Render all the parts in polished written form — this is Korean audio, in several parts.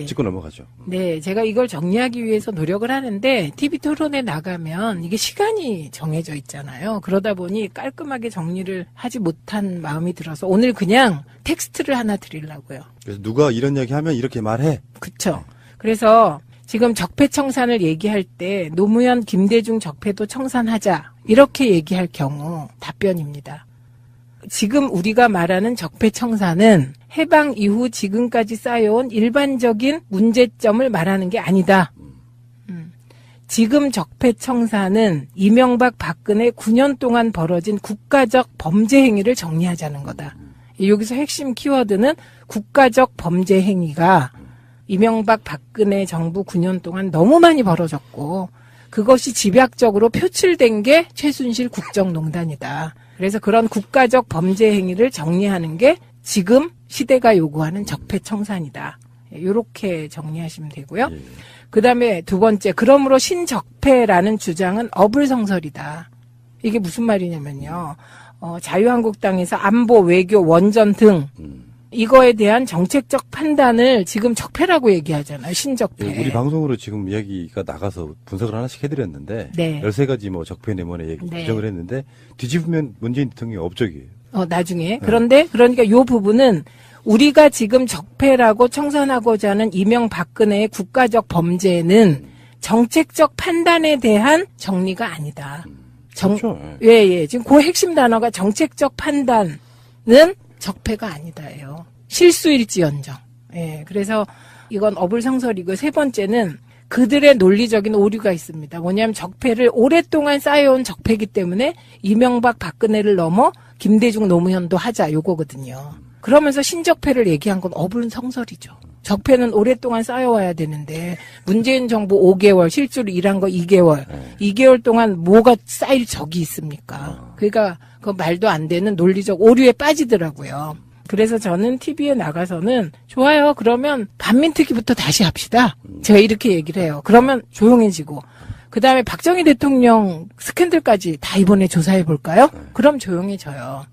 네. 짚고 넘어가죠. 네, 제가 이걸 정리하기 위해서 노력을 하는데 TV 토론에 나가면 이게 시간이 정해져 있잖아요. 그러다 보니 깔끔하게 정리를 하지 못한 마음이 들어서 오늘 그냥 텍스트를 하나 드리려고요. 그래서 누가 이런 이야기 하면 이렇게 말해. 그쵸. 그래서 지금 적폐청산을 얘기할 때 노무현, 김대중 적폐도 청산하자 이렇게 얘기할 경우 답변입니다. 지금 우리가 말하는 적폐청산은 해방 이후 지금까지 쌓여온 일반적인 문제점을 말하는 게 아니다. 지금 적폐청산은 이명박 박근혜 9년 동안 벌어진 국가적 범죄 행위를 정리하자는 거다. 여기서 핵심 키워드는 국가적 범죄 행위가 이명박 박근혜 정부 9년 동안 너무 많이 벌어졌고 그것이 집약적으로 표출된 게 최순실 국정농단이다. 그래서 그런 국가적 범죄 행위를 정리하는 게 지금 시대가 요구하는 적폐청산이다. 이렇게 정리하시면 되고요. 예. 그다음에 두 번째, 그러므로 신적폐라는 주장은 어불성설이다. 이게 무슨 말이냐면요. 자유한국당에서 안보, 외교, 원전 등 이거에 대한 정책적 판단을 지금 적폐라고 얘기하잖아요. 신적폐. 예, 우리 방송으로 지금 이야기가 나가서 분석을 하나씩 해드렸는데 네. 13가지 뭐 적폐 내면에 얘기 네. 부정을 했는데 뒤집으면 문재인 대통령이 업적이에요. 나중에. 그런데 그러니까 요 부분은 우리가 지금 적폐라고 청산하고자 하는 이명박근혜의 국가적 범죄는 정책적 판단에 대한 정리가 아니다. 그렇죠. 예. 지금 그 핵심 단어가 정책적 판단은 적폐가 아니다예요. 실수일지언정. 예. 그래서 이건 어불성설이고 세 번째는 그들의 논리적인 오류가 있습니다. 뭐냐면 적폐를 오랫동안 쌓여온 적폐이기 때문에 이명박 박근혜를 넘어 김대중 노무현도 하자 요거거든요. 그러면서 신적폐를 얘기한 건 어불성설이죠. 적폐는 오랫동안 쌓여와야 되는데 문재인 정부 5개월 실제로 일한 거 2개월 2개월 동안 뭐가 쌓일 적이 있습니까? 그러니까 그 말도 안 되는 논리적 오류에 빠지더라고요. 그래서 저는 TV에 나가서는 좋아요. 그러면 반민특위부터 다시 합시다. 제가 이렇게 얘기를 해요. 그러면 조용해지고 그다음에 박정희 대통령 스캔들까지 다 이번에 조사해 볼까요? 그럼 조용해져요.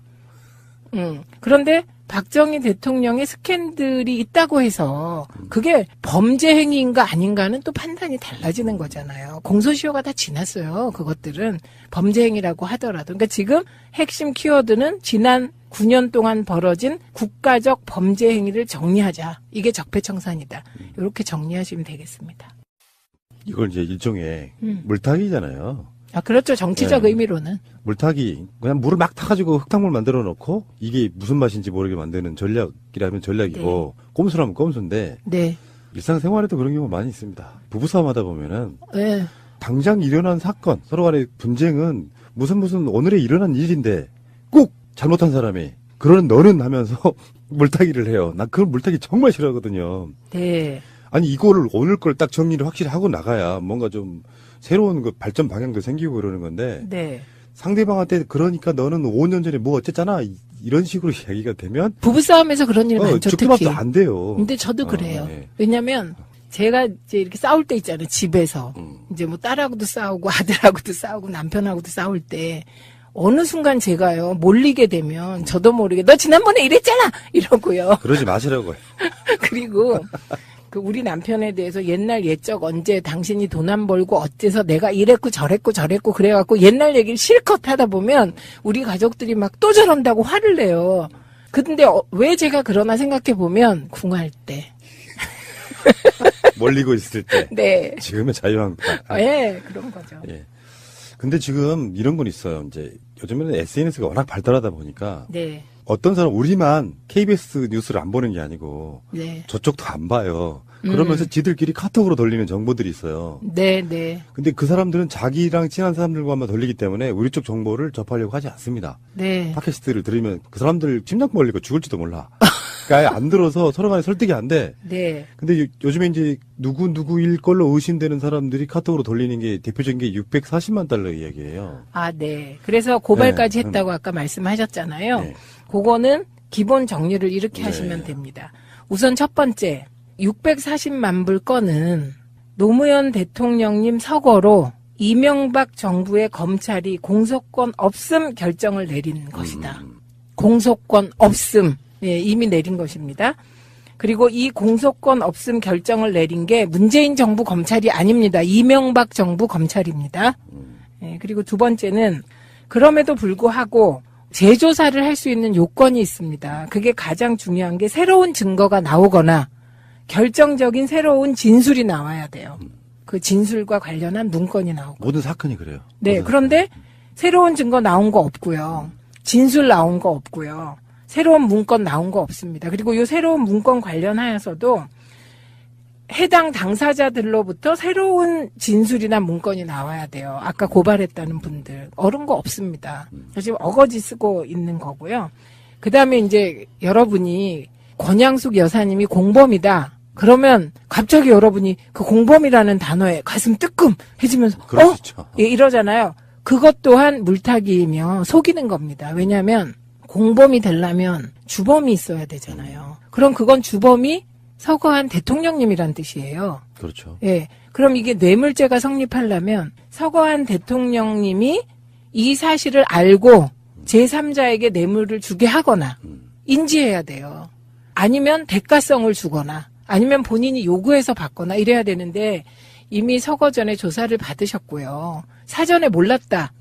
그런데 박정희 대통령의 스캔들이 있다고 해서 그게 범죄 행위인가 아닌가는 또 판단이 달라지는 거잖아요. 공소시효가 다 지났어요. 그것들은 범죄 행위라고 하더라도. 그러니까 지금 핵심 키워드는 지난 9년 동안 벌어진 국가적 범죄 행위를 정리하자. 이게 적폐청산이다. 이렇게 정리하시면 되겠습니다. 이걸 이제 일종의 물타기잖아요. 그렇죠. 정치적 의미로는. 물타기. 그냥 물을 막 타가지고 흙탕물 만들어 놓고 이게 무슨 맛인지 모르게 만드는 전략이라면 전략이고 꼼수라면 꼼수인데 네. 일상생활에도 그런 경우가 많이 있습니다. 부부싸움 하다 보면은 네. 당장 일어난 사건, 서로 간의 분쟁은 무슨 오늘에 일어난 일인데 꼭 잘못한 사람이 그러는 너는 하면서 물타기를 해요. 난 그걸 물타기 정말 싫어하거든요. 네. 아니 이거를 오늘 걸 딱 정리를 확실히 하고 나가야 뭔가 좀 새로운 그 발전 방향도 생기고 그러는 건데 네. 상대방한테 그러니까 너는 5년 전에 뭐 어쨌잖아 이런 식으로 이야기가 되면 부부싸움에서 그런 일 많죠. 죽기밥도 특히. 안 돼요. 근데 저도 그래요. 네. 왜냐면 제가 이제 이렇게 싸울 때 있잖아요. 집에서. 이제 뭐 딸하고도 싸우고 아들하고도 싸우고 남편하고도 싸울 때 어느 순간 제가요 몰리게 되면 저도 모르게 너 지난번에 이랬잖아 이러고요. 그러지 마시라고요. 그리고 그 우리 남편에 대해서 옛날 옛적 언제 당신이 돈 안 벌고 어째서 내가 이랬고 저랬고 그래갖고 옛날 얘기를 실컷 하다 보면 우리 가족들이 막 또 저런다고 화를 내요. 근데 왜 제가 그러나 생각해 보면 궁할 때. 몰리고 있을 때. 네. 지금의 자유한국당. 예, 그런 거죠. 예. 근데 지금 이런 건 있어요. 이제 요즘에는 SNS가 워낙 발달하다 보니까 네. 어떤 사람 우리만 KBS 뉴스를 안 보는 게 아니고 네. 저쪽도 안 봐요. 그러면서 지들끼리 카톡으로 돌리는 정보들이 있어요. 네, 네. 근데 그 사람들은 자기랑 친한 사람들과만 돌리기 때문에 우리 쪽 정보를 접하려고 하지 않습니다. 네. 팟캐스트를 들으면 그 사람들 심장 벌리고 죽을지도 몰라. 그러니까 아예 안 들어서 서로 간에 설득이 안 돼. 네. 근데 요즘에 이제 누구일 걸로 의심되는 사람들이 카톡으로 돌리는 게 대표적인 게 640만 달러 이야기예요. 아, 네. 그래서 고발까지 네. 했다고 아까 말씀하셨잖아요. 네. 그거는 기본 정리를 이렇게 네. 하시면 됩니다. 우선 첫 번째, 640만 불 건은 노무현 대통령님 서거로 이명박 정부의 검찰이 공소권 없음 결정을 내린 것이다. 공소권 없음. 예, 이미 내린 것입니다. 그리고 이 공소권 없음 결정을 내린 게 문재인 정부 검찰이 아닙니다. 이명박 정부 검찰입니다. 예, 그리고 두 번째는 그럼에도 불구하고 재조사를 할 수 있는 요건이 있습니다. 그게 가장 중요한 게 새로운 증거가 나오거나 결정적인 새로운 진술이 나와야 돼요. 그 진술과 관련한 문건이 나오고. 모든 사건이 그래요. 네, 그런데 새로운 증거 나온 거 없고요. 진술 나온 거 없고요. 새로운 문건 나온 거 없습니다. 그리고 이 새로운 문건 관련하여서도 해당 당사자들로부터 새로운 진술이나 문건이 나와야 돼요. 아까 고발했다는 분들. 어른 거 없습니다. 지금 어거지 쓰고 있는 거고요. 그 다음에 이제 여러분이 권양숙 여사님이 공범이다. 그러면 갑자기 여러분이 그 공범이라는 단어에 가슴 뜨끔해지면서 그럴 수 있죠. 예, 이러잖아요. 그것 또한 물타기이며 속이는 겁니다. 왜냐하면 공범이 되려면 주범이 있어야 되잖아요. 그럼 그건 주범이 서거한 대통령님이란 뜻이에요. 그렇죠. 예. 그럼 이게 뇌물죄가 성립하려면 서거한 대통령님이 이 사실을 알고 제3자에게 뇌물을 주게 하거나 인지해야 돼요. 아니면 대가성을 주거나 아니면 본인이 요구해서 받거나 이래야 되는데 이미 서거 전에 조사를 받으셨고요. 사전에 몰랐다.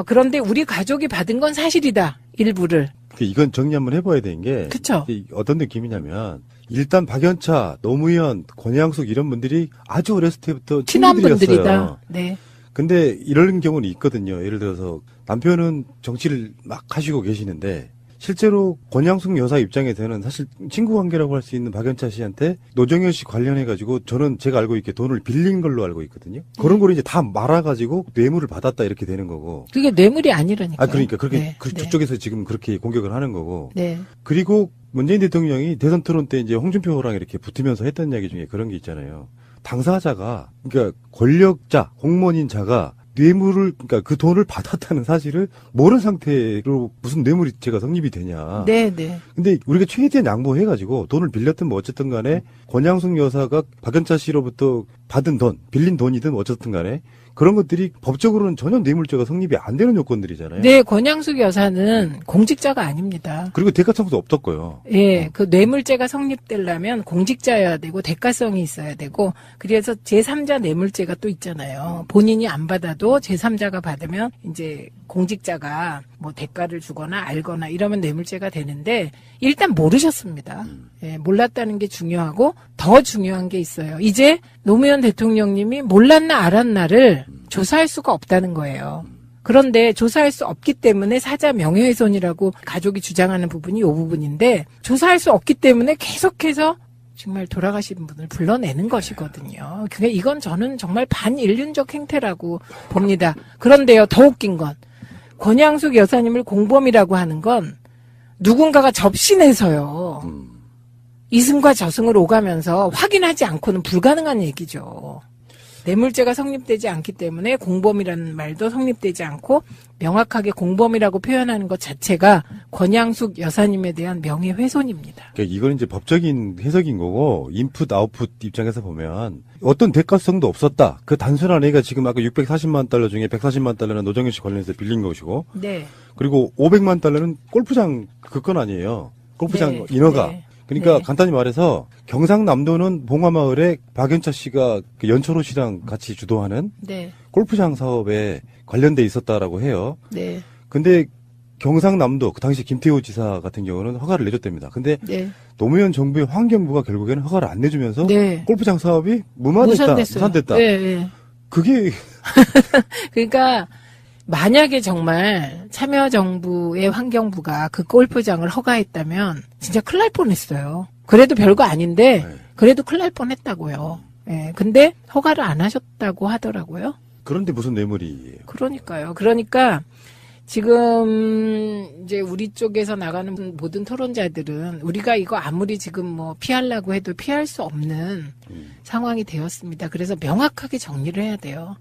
그런데 우리 가족이 받은 건 사실이다. 일부를. 이건 정리 한번 해봐야 되는 게 그쵸? 어떤 느낌이냐면 일단 박연차, 노무현, 권양숙 이런 분들이 아주 어렸을 때부터 친한 친구들이었어요. 분들이다. 네. 근데 이런 경우는 있거든요. 예를 들어서 남편은 정치를 막 하시고 계시는데 실제로 권양숙 여사 입장에서는 사실 친구 관계라고 할 수 있는 박연차 씨한테 노정현 씨 관련해가지고 저는 제가 알고 있게 돈을 빌린 걸로 알고 있거든요. 그런 걸 이제 다 말아가지고 뇌물을 받았다 이렇게 되는 거고. 그게 뇌물이 아니라니까요. 그러니까 그렇게 네. 그쪽에서 지금 그렇게 공격을 하는 거고. 네. 그리고 문재인 대통령이 대선 토론 때 이제 홍준표랑 이렇게 붙으면서 했던 이야기 중에 그런 게 있잖아요. 당사자가 그러니까 권력자, 공무원인 자가 뇌물을 그러니까 그 돈을 받았다는 사실을 모르는 상태로 무슨 뇌물죄가 성립이 되냐. 네, 네. 근데 우리가 최대한 양보해가지고 돈을 빌렸든 뭐 어쨌든 간에 권양숙 여사가 박연차 씨로부터 받은 돈, 빌린 돈이든 어쨌든 간에 그런 것들이 법적으로는 전혀 뇌물죄가 성립이 안 되는 요건들이잖아요. 네, 권양숙 여사는 공직자가 아닙니다. 그리고 대가청도 없었고요. 예, 그 뇌물죄가 성립되려면 공직자여야 되고 대가성이 있어야 되고 그래서 제3자 뇌물죄가 또 있잖아요. 본인이 안 받아도 제3자가 받으면 이제 공직자가 뭐 대가를 주거나 알거나 이러면 뇌물죄가 되는데 일단 모르셨습니다. 예, 몰랐다는 게 중요하고 더 중요한 게 있어요. 이제 노무현 대통령님이 몰랐나 알았나를 조사할 수가 없다는 거예요. 그런데 조사할 수 없기 때문에 사자 명예훼손이라고 가족이 주장하는 부분이 이 부분인데 조사할 수 없기 때문에 계속해서 정말 돌아가신 분을 불러내는 것이거든요. 그게 이건 저는 정말 반인륜적 행태라고 봅니다. 그런데요, 더 웃긴 건 권양숙 여사님을 공범이라고 하는 건 누군가가 접신해서요. 이승과 저승을 오가면서 확인하지 않고는 불가능한 얘기죠. 뇌물죄가 성립되지 않기 때문에 공범이라는 말도 성립되지 않고 명확하게 공범이라고 표현하는 것 자체가 권양숙 여사님에 대한 명예훼손입니다. 그러니까 이건 이제 법적인 해석인 거고 인풋 아웃풋 입장에서 보면 어떤 대가성도 없었다. 그 단순한 얘기가 지금 아까 640만 달러 중에 140만 달러는 노정현 씨 관련해서 빌린 것이고 네. 그리고 500만 달러는 골프장 그 건 아니에요. 골프장 네. 인허가. 네. 그러니까 네. 간단히 말해서 경상남도는 봉화마을에 박연차 씨가 그 연초로 씨랑 같이 주도하는 네. 골프장 사업에 관련돼 있었다라고 해요. 네. 근데 경상남도 그 당시 김태호 지사 같은 경우는 허가를 내줬답니다. 근데 네. 노무현 정부의 환경부가 결국에는 허가를 안 내주면서 네. 골프장 사업이 무산됐다. 네, 네. 그게 그러니까 만약에 정말 참여정부의 환경부가 그 골프장을 허가했다면 진짜 큰일 날 뻔했어요. 그래도 별거 아닌데 네. 그래도 큰일 날 뻔했다고요. 예, 근데 허가를 안 하셨다고 하더라고요. 그런데 무슨 뇌물이에요? 그러니까요. 그러니까 지금 이제 우리 쪽에서 나가는 모든 토론자들은 우리가 이거 아무리 지금 뭐 피하려고 해도 피할 수 없는 상황이 되었습니다. 그래서 명확하게 정리를 해야 돼요.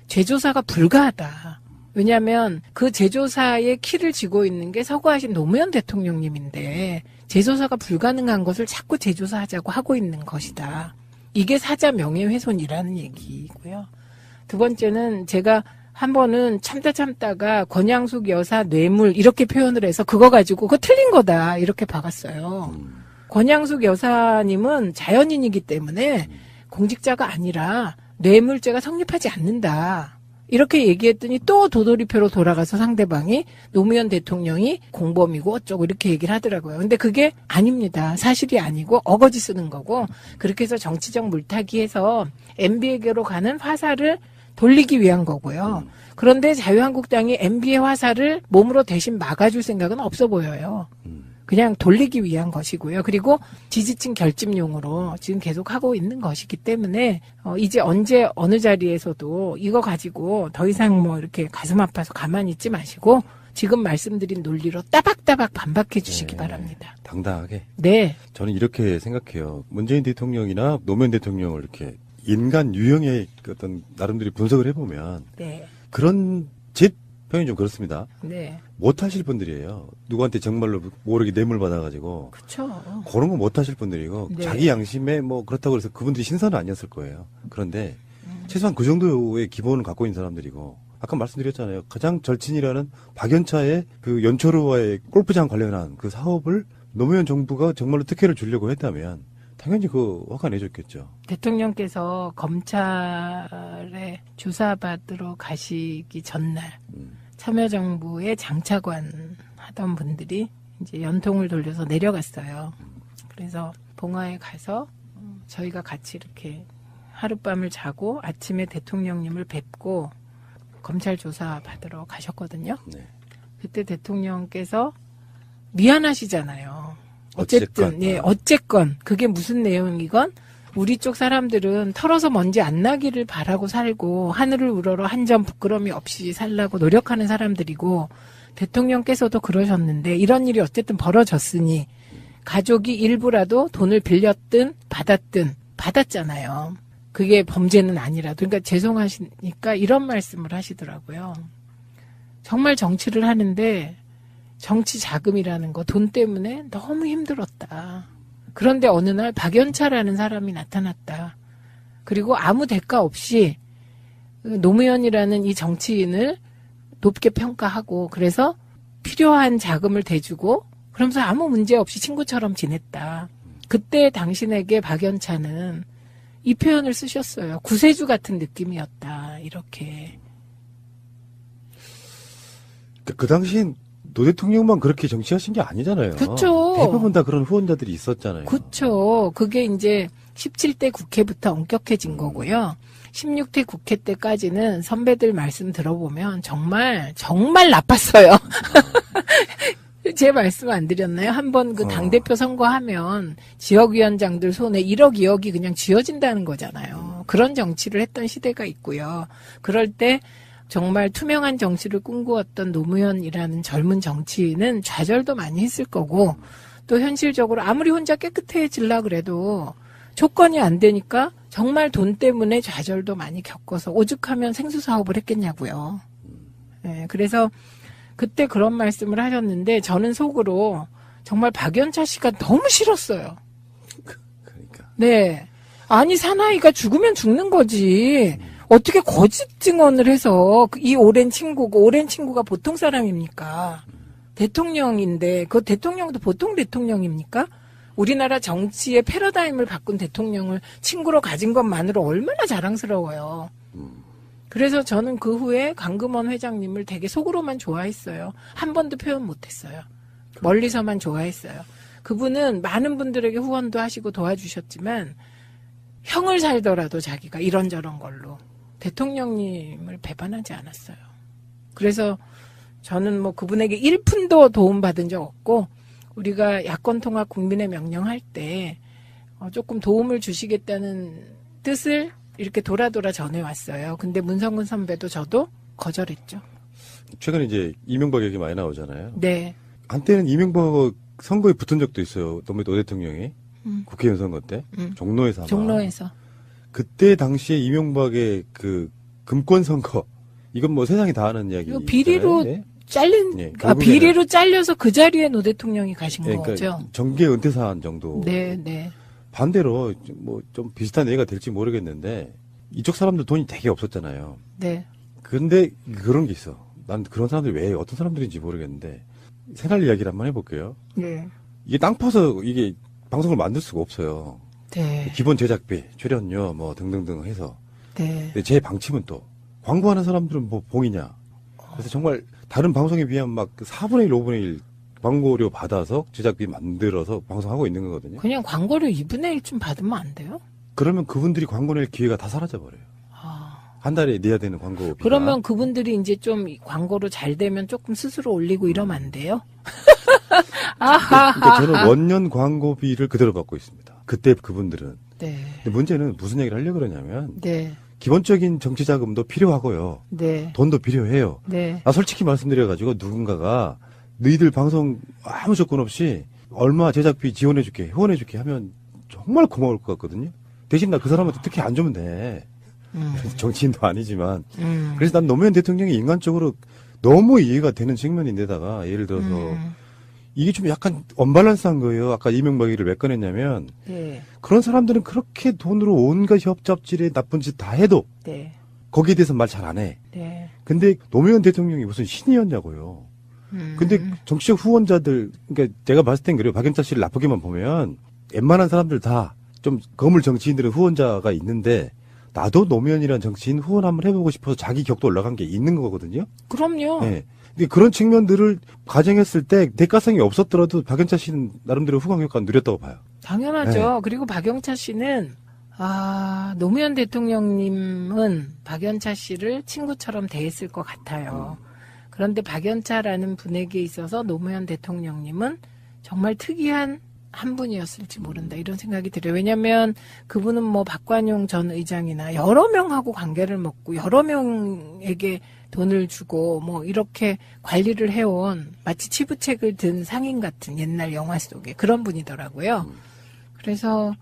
재조사가 불가하다. 왜냐하면 그 재조사의 키를 쥐고 있는 게 서거하신 노무현 대통령님인데 재조사가 불가능한 것을 자꾸 재조사하자고 하고 있는 것이다. 이게 사자 명예훼손이라는 얘기고요. 두 번째는 제가 한 번은 참다가 권양숙 여사 뇌물 이렇게 표현을 해서 그거 가지고 그거 틀린 거다 이렇게 박았어요. 권양숙 여사님은 자연인이기 때문에 공직자가 아니라 뇌물죄가 성립하지 않는다. 이렇게 얘기했더니 또 도돌이표로 돌아가서 상대방이 노무현 대통령이 공범이고 어쩌고 이렇게 얘기를 하더라고요. 근데 그게 아닙니다. 사실이 아니고 어거지 쓰는 거고 그렇게 해서 정치적 물타기해서 MB에게로 가는 화살을 돌리기 위한 거고요. 그런데 자유한국당이 MB의 화살을 몸으로 대신 막아줄 생각은 없어 보여요. 그냥 돌리기 위한 것이고요. 그리고 지지층 결집용으로 지금 계속 하고 있는 것이기 때문에 이제 언제 어느 자리에서도 이거 가지고 더 이상 뭐 이렇게 가슴 아파서 가만히 있지 마시고 지금 말씀드린 논리로 따박따박 반박해 주시기 바랍니다. 당당하게. 네. 저는 이렇게 생각해요. 문재인 대통령이나 노무현 대통령을 이렇게 인간 유형의 어떤 나름대로 분석을 해보면 네. 그런 제 표현이 좀 그렇습니다. 네. 못하실 분들이에요. 누구한테 정말로 모르게 뇌물 받아가지고 그렇죠. 그런 거 못하실 분들이고 네. 자기 양심에 뭐 그렇다고 해서 그분들이 신선은 아니었을 거예요. 그런데 최소한 그 정도의 기본을 갖고 있는 사람들이고 아까 말씀드렸잖아요. 가장 절친이라는 박연차의 그 연초로와의 골프장 관련한 그 사업을 노무현 정부가 정말로 특혜를 주려고 했다면 당연히 그 허가 내줬겠죠. 대통령께서 검찰에 조사받으러 가시기 전날 참여정부의 장차관 하던 분들이 이제 연통을 돌려서 내려갔어요. 그래서 봉화에 가서 저희가 같이 이렇게 하룻밤을 자고 아침에 대통령님을 뵙고 검찰 조사 받으러 가셨거든요. 네. 그때 대통령께서 미안하시잖아요. 어쨌건 그게 무슨 내용이건 우리 쪽 사람들은 털어서 먼지 안 나기를 바라고 살고 하늘을 우러러 한 점 부끄러움이 없이 살라고 노력하는 사람들이고 대통령께서도 그러셨는데 이런 일이 어쨌든 벌어졌으니 가족이 일부라도 돈을 빌렸든 받았잖아요. 그게 범죄는 아니라도. 그러니까 죄송하시니까 이런 말씀을 하시더라고요. 정말 정치를 하는데 정치 자금이라는 거 돈 때문에 너무 힘들었다. 그런데 어느 날 박연차라는 사람이 나타났다. 그리고 아무 대가 없이 노무현이라는 이 정치인을 높게 평가하고 그래서 필요한 자금을 대주고 그러면서 아무 문제 없이 친구처럼 지냈다. 그때 당신에게 박연차는 이 표현을 쓰셨어요. 구세주 같은 느낌이었다. 이렇게. 그 당시엔 노 대통령만 그렇게 정치하신 게 아니잖아요. 그쵸. 대부분 다 그런 후원자들이 있었잖아요. 그렇죠. 그게 이제 17대 국회부터 엄격해진 거고요. 16대 국회 때까지는 선배들 말씀 들어보면 정말 나빴어요. 제 말씀 안 드렸나요? 한번 그 당대표 선거하면 지역위원장들 손에 1억, 2억이 그냥 쥐어진다는 거잖아요. 그런 정치를 했던 시대가 있고요. 그럴 때 정말 투명한 정치를 꿈꾸었던 노무현이라는 젊은 정치인은 좌절도 많이 했을 거고 또 현실적으로 아무리 혼자 깨끗해지려고 그래도 조건이 안 되니까 정말 돈 때문에 좌절도 많이 겪어서 오죽하면 생수 사업을 했겠냐고요. 네, 그래서 그때 그런 말씀을 하셨는데 저는 속으로 정말 박연차 씨가 너무 싫었어요. 그러니까. 네. 아니 사나이가 죽으면 죽는 거지. 어떻게 거짓 증언을 해서 이 오랜 친구가 보통 사람입니까? 대통령인데 그 대통령도 보통 대통령입니까? 우리나라 정치의 패러다임을 바꾼 대통령을 친구로 가진 것만으로 얼마나 자랑스러워요. 그래서 저는 그 후에 강금원 회장님을 되게 속으로만 좋아했어요. 한 번도 표현 못했어요. 멀리서만 좋아했어요. 그분은 많은 분들에게 후원도 하시고 도와주셨지만 형을 살더라도 자기가 이런저런 걸로 대통령님을 배반하지 않았어요. 그래서 저는 뭐 그분에게 1푼도 도움받은 적 없고 우리가 야권통합 국민의 명령할 때 조금 도움을 주시겠다는 뜻을 이렇게 돌아 전해왔어요. 근데 문성근 선배도 저도 거절했죠. 최근에 이제 이명박 얘기 많이 나오잖아요. 네. 한때는 이명박 선거에 붙은 적도 있어요. 노 대통령이. 국회의원 선거 때. 종로에서 아마. 종로에서. 그때 당시에 이명박의 그 금권 선거. 이건 뭐 세상이 다 아는 이야기. 비리로 네? 비리로 잘려서 그 자리에 노 대통령이 가신 그러니까 거죠. 정계 은퇴 사안 정도. 네, 네. 반대로 뭐 좀 비슷한 얘기가 될지 모르겠는데 이쪽 사람들 돈이 되게 없었잖아요. 네. 근데 그런 게 있어. 난 그런 사람들이 왜 어떤 사람들인지 모르겠는데 생활 이야기를 한번 해볼게요. 네. 이게 땅 파서 이게 방송을 만들 수가 없어요. 네. 기본 제작비, 출연료 뭐 등등등 해서. 네. 근데 제 방침은 또 광고하는 사람들은 뭐 봉이냐. 그래서 정말 다른 방송에 비하면 막 4분의 1, 5분의 1 광고료 받아서 제작비 만들어서 방송하고 있는 거거든요. 그냥 광고료 2분의 1좀 받으면 안 돼요? 그러면 그분들이 광고 낼 기회가 다 사라져 버려요. 한 달에 내야 되는 광고비가. 그러면 그분들이 이제 좀 광고로 잘 되면 조금 스스로 올리고 이러면 안 돼요? 그러니까 저는 원년 광고비를 그대로 받고 있습니다. 그때 그분들은. 네. 근데 문제는 무슨 얘기를 하려고 그러냐면 네. 기본적인 정치 자금도 필요하고요. 네. 돈도 필요해요. 네. 솔직히 말씀드려가지고 누군가가 너희들 방송 아무 조건 없이 얼마 제작비 지원해줄게, 후원해줄게 하면 정말 고마울 것 같거든요. 대신 나 그 사람한테 특히 안 주면 돼. 정치인도 아니지만. 그래서 난 노무현 대통령이 인간적으로 너무 이해가 되는 측면인데다가 예를 들어서 이게 좀 약간 언밸런스한 거예요. 아까 이명박 얘기를 왜 꺼냈냐면 네. 그런 사람들은 그렇게 돈으로 온갖 협잡질에 나쁜 짓 다 해도 네. 거기에 대해서 말 잘 안 해. 네. 근데 노무현 대통령이 무슨 신이었냐고요. 근데 정치적 후원자들, 그러니까 제가 봤을 땐 그래요. 박영차 씨를 나쁘게만 보면 웬만한 사람들 다 좀 거물 정치인들은 후원자가 있는데 나도 노무현이란 정치인 후원 한번 해보고 싶어서 자기 격도 올라간 게 있는 거거든요. 그럼요. 네. 근데 그런 측면들을 가정했을 때 대가성이 없었더라도 박영차 씨는 나름대로 후광 효과를 누렸다고 봐요. 당연하죠. 네. 그리고 박영차 씨는 노무현 대통령님은 박영차 씨를 친구처럼 대했을 것 같아요. 그런데 박영차라는 분에게 있어서 노무현 대통령님은 정말 특이한 한 분이었을지 모른다 이런 생각이 들어요. 왜냐하면 그분은 뭐 박관용 전 의장이나 여러 명하고 관계를 맺고 여러 명에게 돈을 주고 뭐 이렇게 관리를 해온 마치 치부책을 든 상인 같은 옛날 영화 속에 그런 분이더라고요. 그래서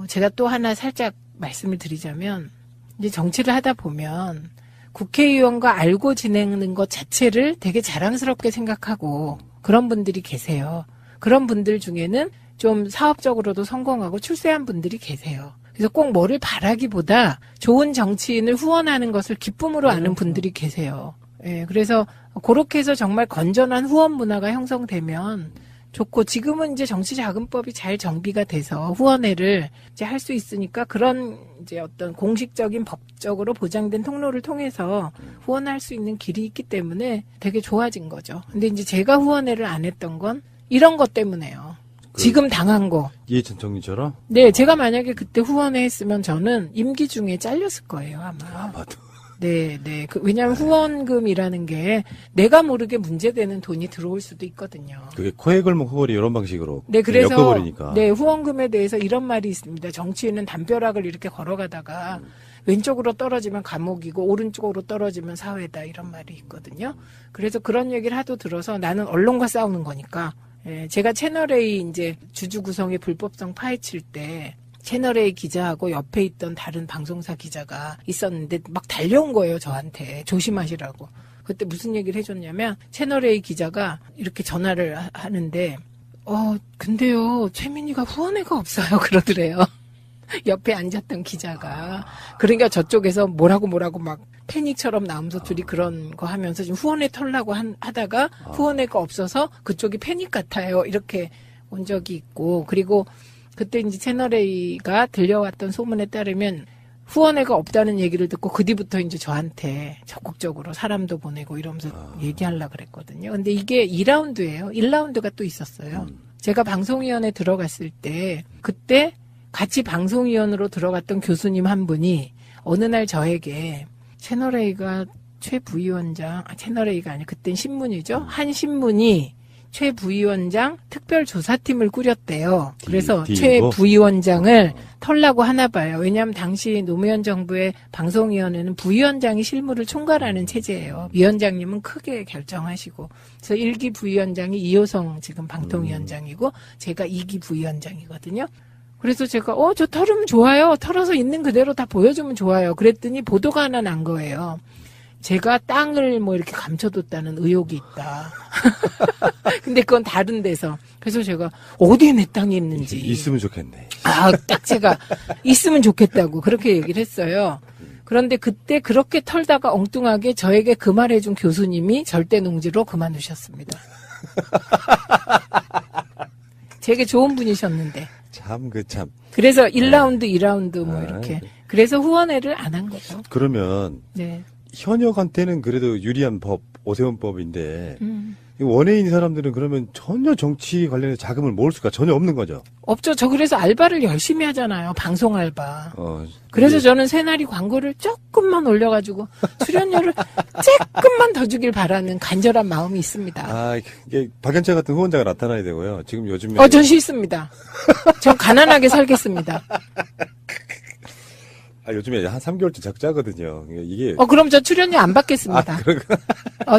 제가 또 하나 살짝 말씀을 드리자면 이제 정치를 하다 보면 국회의원과 알고 지내는 것 자체를 되게 자랑스럽게 생각하고 그런 분들이 계세요. 그런 분들 중에는 좀 사업적으로도 성공하고 출세한 분들이 계세요. 그래서 꼭 뭐를 바라기보다 좋은 정치인을 후원하는 것을 기쁨으로 아는 분들이 계세요. 예, 그래서 그렇게 해서 정말 건전한 후원 문화가 형성되면 좋고 지금은 이제 정치자금법이 잘 정비가 돼서 후원회를 이제 할 수 있으니까 그런 이제 어떤 공식적인 법적으로 보장된 통로를 통해서 후원할 수 있는 길이 있기 때문에 되게 좋아진 거죠. 근데 이제 제가 후원회를 안 했던 건 이런 것 때문에요. 지금 당한 거. 이해찬 총리처럼? 네, 제가 만약에 그때 후원회 했으면 저는 임기 중에 잘렸을 거예요, 아마. 아마도. 네. 왜냐하면 후원금이라는 게 내가 모르게 문제되는 돈이 들어올 수도 있거든요. 그게 코에 걸목 허걸이 이런 방식으로. 네, 그래서 엮어버리니까. 네, 후원금에 대해서 이런 말이 있습니다. 정치인은 담벼락을 이렇게 걸어가다가 왼쪽으로 떨어지면 감옥이고 오른쪽으로 떨어지면 사회다 이런 말이 있거든요. 그래서 그런 얘기를 하도 들어서 나는 언론과 싸우는 거니까 제가 채널A 이제 주주 구성의 불법성 파헤칠 때 채널A 기자하고 옆에 있던 다른 방송사 기자가 있었는데 막 달려온 거예요, 저한테. 조심하시라고. 그때 무슨 얘기를 해줬냐면 채널A 기자가 이렇게 전화를 하는데 근데요, 최민희가 후원회가 없어요. 그러더래요. 옆에 앉았던 기자가. 그러니까 저쪽에서 뭐라고 막 패닉처럼 나오면서 둘이 그런 거 하면서 지금 후원회 털라고 하다가 후원회가 없어서 그쪽이 패닉 같아요. 이렇게 온 적이 있고. 그리고 그때 이제 채널A가 들려왔던 소문에 따르면 후원회가 없다는 얘기를 듣고 그 뒤부터 이제 저한테 적극적으로 사람도 보내고 이러면서 얘기하려고 그랬거든요. 근데 이게 2라운드예요. 1라운드가 또 있었어요. 제가 방송위원회 들어갔을 때 그때 같이 방송위원으로 들어갔던 교수님 한 분이 어느 날 저에게 채널A가 최 부위원장, 채널A가 아니라 그땐 신문이죠. 한 신문이 최 부위원장 특별조사팀을 꾸렸대요. 그래서 최 부위원장을 털라고 하나 봐요. 왜냐하면 당시 노무현 정부의 방송위원회는 부위원장이 실무를 총괄하는 체제예요. 위원장님은 크게 결정하시고. 그래서 1기 부위원장이 이호성 지금 방통위원장이고 제가 2기 부위원장이거든요. 그래서 제가 저 털으면 좋아요. 털어서 있는 그대로 다 보여주면 좋아요. 그랬더니 보도가 하나 난 거예요. 제가 땅을 뭐 이렇게 감춰뒀다는 의혹이 있다. 근데 그건 다른 데서. 그래서 제가 어디에 내 땅이 있는지. 있으면 좋겠네. 딱 제가 있으면 좋겠다고 그렇게 얘기를 했어요. 그런데 그때 그렇게 털다가 엉뚱하게 저에게 그 말해준 교수님이 절대 농지로 그만두셨습니다. 되게 좋은 분이셨는데. 참. 그래서 1라운드, 2라운드 뭐 아, 이렇게. 그래서 후원회를 안 한 거죠. 그러면 네. 현역한테는 그래도 유리한 법, 오세훈법인데 이 원외인 사람들은 그러면 전혀 정치 관련해서 자금을 모을 수가 전혀 없는 거죠. 없죠. 저 그래서 알바를 열심히 하잖아요. 방송 알바. 그래서 이게- 저는 새날이 광고를 조금만 올려가지고 출연료를 조금만 더 주길 바라는 간절한 마음이 있습니다. 아, 이게 박연차 같은 후원자가 나타나야 되고요. 지금 요즘에 전 싫습니다. 전 가난하게 살겠습니다. 요즘에 한 3개월째 적자거든요. 이게 그럼 저 출연료 안 받겠습니다.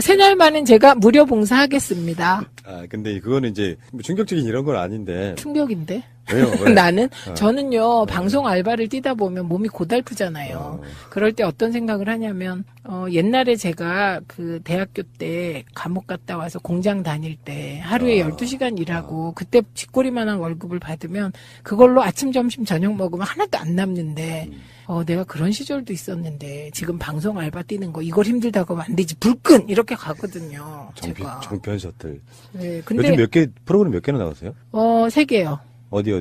새날만은 제가 무료 봉사하겠습니다. 근데 그거는 이제 뭐 충격적인 이런 건 아닌데. 충격인데? 왜요? 왜? 저는요, 방송 알바를 뛰다 보면 몸이 고달프잖아요. 그럴 때 어떤 생각을 하냐면, 옛날에 제가 그 대학교 때 감옥 갔다 와서 공장 다닐 때 하루에 12시간 일하고, 그때 쥐꼬리만한 월급을 받으면 그걸로 아침, 점심, 저녁 먹으면 하나도 안 남는데, 내가 그런 시절도 있었는데, 지금 방송 알바 뛰는 거, 이걸 힘들다고 하면 안 되지. 불끈! 이렇게 가거든요. 제가. 종편 셔틀. 네, 근데. 요즘 프로그램 몇 개나 나가세요? 3개요. 어디?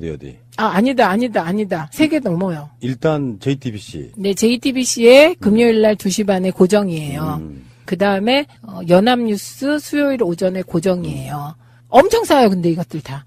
아니다. 3개 넘어요. 일단 JTBC. 네, JTBC의 금요일 날 2시 반에 고정이에요. 그 다음에, 연합뉴스 수요일 오전에 고정이에요. 엄청 싸요, 근데 이것들 다.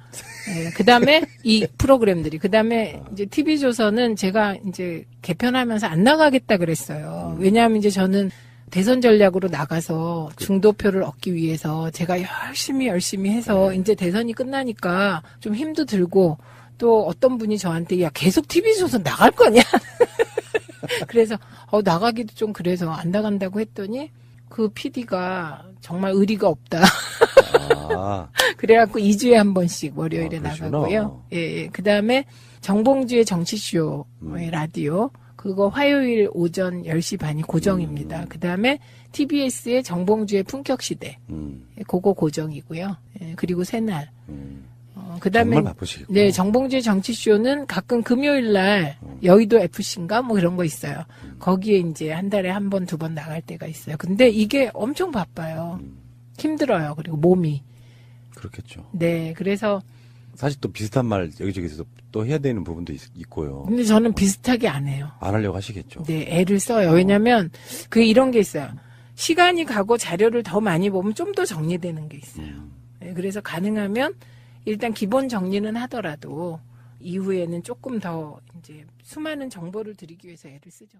네, 그 다음에 이 프로그램들이. 그 다음에 이제 TV조선은 제가 이제 개편하면서 안 나가겠다 그랬어요. 왜냐하면 이제 저는 대선 전략으로 나가서 중도표를 얻기 위해서 제가 열심히 해서 이제 대선이 끝나니까 좀 힘도 들고 또 어떤 분이 저한테 야 계속 TV조선 나갈 거냐 그래서 나가기도 좀 그래서 안 나간다고 했더니 그 PD가 정말 의리가 없다. 그래갖고 2주에 한 번씩 월요일에 나가고요. 예. 그 다음에 정봉주의 정치쇼 라디오 그거 화요일 오전 10시 반이 고정입니다. 그 다음에 TBS의 정봉주의 품격시대. 그거 고정이고요. 예, 그리고 새날. 그 다음에. 정말 바쁘시겠고. 네, 정봉주의 정치쇼는 가끔 금요일 날 여의도 FC인가 뭐 그런 거 있어요. 거기에 이제 한 달에 한 번, 두 번 나갈 때가 있어요. 근데 이게 엄청 바빠요. 힘들어요. 그리고 몸이. 그렇겠죠. 네, 그래서. 사실 또 비슷한 말 여기저기서 또 해야 되는 부분도 있고요. 근데 저는 비슷하게 안 해요. 안 하려고 하시겠죠. 네, 애를 써요. 왜냐면 이런 게 있어요. 시간이 가고 자료를 더 많이 보면 좀 더 정리되는 게 있어요. 네, 그래서 가능하면 일단 기본 정리는 하더라도 이후에는 조금 더 이제 수많은 정보를 드리기 위해서 애를 쓰죠.